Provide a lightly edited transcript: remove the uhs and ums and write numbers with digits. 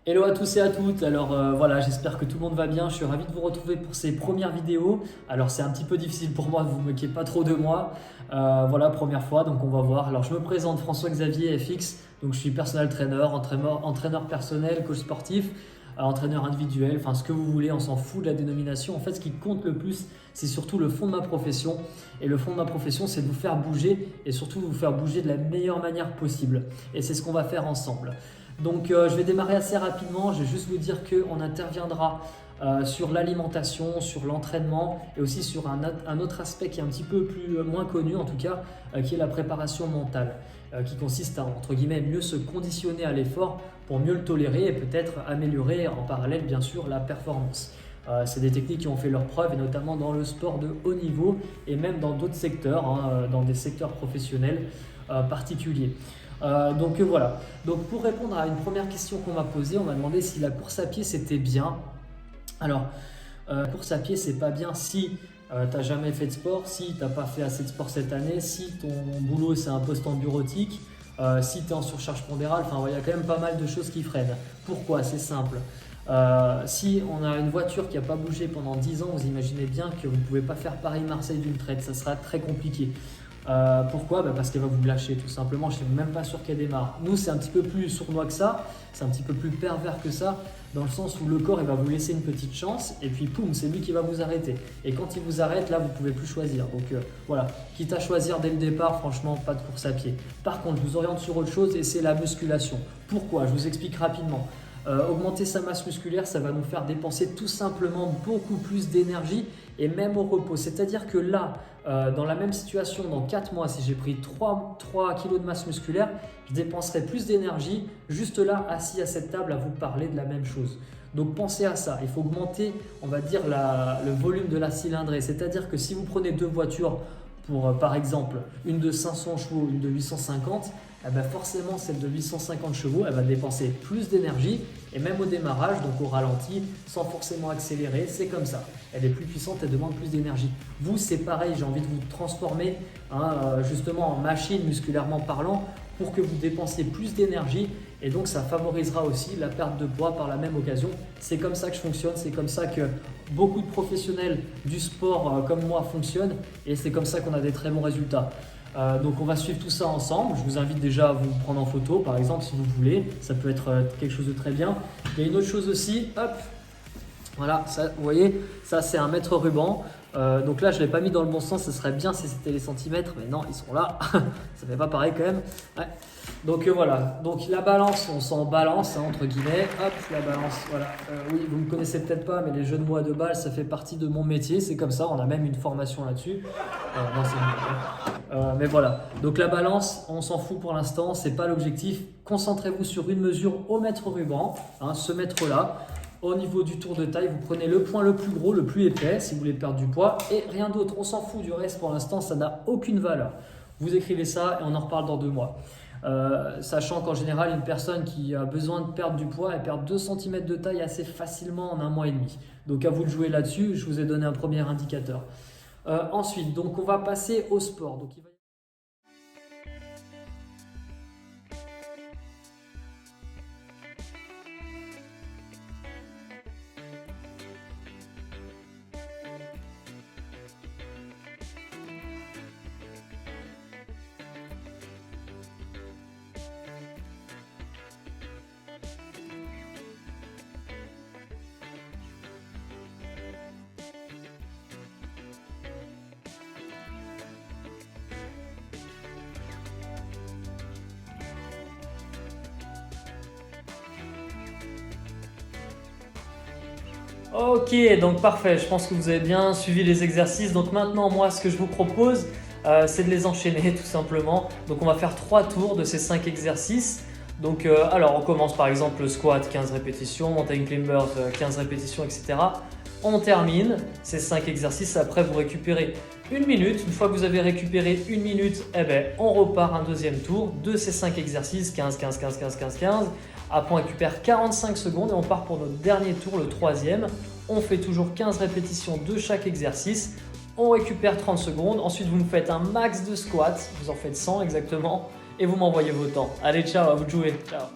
Hello à tous et à toutes, alors voilà, j'espère que tout le monde va bien, je suis ravi de vous retrouver pour ces premières vidéos. Alors c'est un petit peu difficile pour moi, vous ne moquez pas trop de moi. Voilà, première fois, donc on va voir. Alors je me présente, François-Xavier FX, donc je suis personal trainer, entraîneur personnel, coach sportif, entraîneur individuel, enfin ce que vous voulez, on s'en fout de la dénomination. En fait, ce qui compte le plus, c'est surtout le fond de ma profession. Et le fond de ma profession, c'est de vous faire bouger et surtout de vous faire bouger de la meilleure manière possible. Et c'est ce qu'on va faire ensemble. Donc je vais démarrer assez rapidement, je vais juste vous dire qu'on interviendra sur l'alimentation, sur l'entraînement et aussi sur un autre aspect qui est un petit peu moins connu en tout cas, qui est la préparation mentale, qui consiste à entre guillemets mieux se conditionner à l'effort pour mieux le tolérer et peut-être améliorer en parallèle bien sûr la performance. C'est des techniques qui ont fait leurs preuves et notamment dans le sport de haut niveau et même dans d'autres secteurs, dans des secteurs professionnels particuliers. Donc voilà, donc pour répondre à une première question qu'on m'a posée, on m'a demandé si la course à pied c'était bien. Alors, la course à pied c'est pas bien si tu n'as jamais fait de sport, si tu n'as pas fait assez de sport cette année, si ton boulot c'est un poste en bureautique, si tu es en surcharge pondérale, enfin il y a quand même pas mal de choses qui freinent. Pourquoi? C'est simple. Si on a une voiture qui n'a pas bougé pendant 10 ans, vous imaginez bien que vous ne pouvez pas faire Paris-Marseille d'une traite, ça sera très compliqué. Pourquoi? Parce qu'elle va vous lâcher tout simplement, je ne suis même pas sûr qu'elle démarre. Nous c'est un petit peu plus sournois que ça, c'est un petit peu plus pervers que ça, dans le sens où le corps il va vous laisser une petite chance et puis poum, c'est lui qui va vous arrêter. Et quand il vous arrête, là vous ne pouvez plus choisir. Donc voilà, quitte à choisir dès le départ, franchement pas de course à pied. Par contre, je vous oriente sur autre chose et c'est la musculation. Pourquoi? Je vous explique rapidement. Augmenter sa masse musculaire, ça va nous faire dépenser tout simplement beaucoup plus d'énergie et même au repos. C'est-à-dire que là, dans la même situation, dans 4 mois, si j'ai pris 3 kg de masse musculaire, je dépenserai plus d'énergie juste là, assis à cette table, à vous parler de la même chose. Donc pensez à ça, il faut augmenter, on va dire, le volume de la cylindrée. C'est-à-dire que si vous prenez deux voitures pour, par exemple, une de 500 chevaux, une de 850, forcément celle de 850 chevaux, elle va dépenser plus d'énergie et même au démarrage, donc au ralenti, sans forcément accélérer, c'est comme ça. Elle est plus puissante, elle demande plus d'énergie. Vous, c'est pareil, j'ai envie de vous transformer justement en machine musculairement parlant pour que vous dépensiez plus d'énergie et donc ça favorisera aussi la perte de poids par la même occasion. C'est comme ça que je fonctionne, c'est comme ça que beaucoup de professionnels du sport comme moi fonctionnent et c'est comme ça qu'on a des très bons résultats. Donc on va suivre tout ça ensemble. Je vous invite déjà à vous prendre en photo par exemple si vous voulez, ça peut être quelque chose de très bien. Il y a une autre chose aussi, hop, voilà, ça, vous voyez, ça c'est un mètre ruban. Donc là je ne l'ai pas mis dans le bon sens, ce serait bien si c'était les centimètres, mais non, ils sont là, ça fait pas pareil quand même. Ouais. Donc voilà, donc la balance, on s'en balance entre guillemets, hop, la balance, voilà. Oui, vous ne me connaissez peut-être pas, mais les jeux de mots à deux balles, ça fait partie de mon métier, c'est comme ça, on a même une formation là-dessus. Non, c'est mais voilà, donc la balance, on s'en fout pour l'instant, c'est pas l'objectif. Concentrez-vous sur une mesure au mètre ruban, ce mètre-là. Au niveau du tour de taille, vous prenez le point le plus gros, le plus épais, si vous voulez perdre du poids, et rien d'autre. On s'en fout du reste pour l'instant, ça n'a aucune valeur. Vous écrivez ça et on en reparle dans 2 mois. Sachant qu'en général, une personne qui a besoin de perdre du poids, elle perd 2 cm de taille assez facilement en 1 mois et demi. Donc à vous de jouer là-dessus, je vous ai donné un premier indicateur. Ensuite, donc on va passer au sport. Donc, Ok, donc parfait, je pense que vous avez bien suivi les exercices. Donc maintenant, moi, ce que je vous propose, c'est de les enchaîner tout simplement. Donc on va faire 3 tours de ces 5 exercices. Donc alors on commence par exemple le squat, 15 répétitions, mountain climbers, 15 répétitions, etc. On termine ces 5 exercices, après vous récupérez 1 minute. Une fois que vous avez récupéré 1 minute, on repart un deuxième tour de ces 5 exercices, 15, 15, 15, 15, 15, 15. Après on récupère 45 secondes et on part pour notre dernier tour, le troisième. On fait toujours 15 répétitions de chaque exercice. On récupère 30 secondes. Ensuite, vous me faites un max de squats. Vous en faites 100 exactement. Et vous m'envoyez vos temps. Allez, ciao, à vous de jouer. Ciao.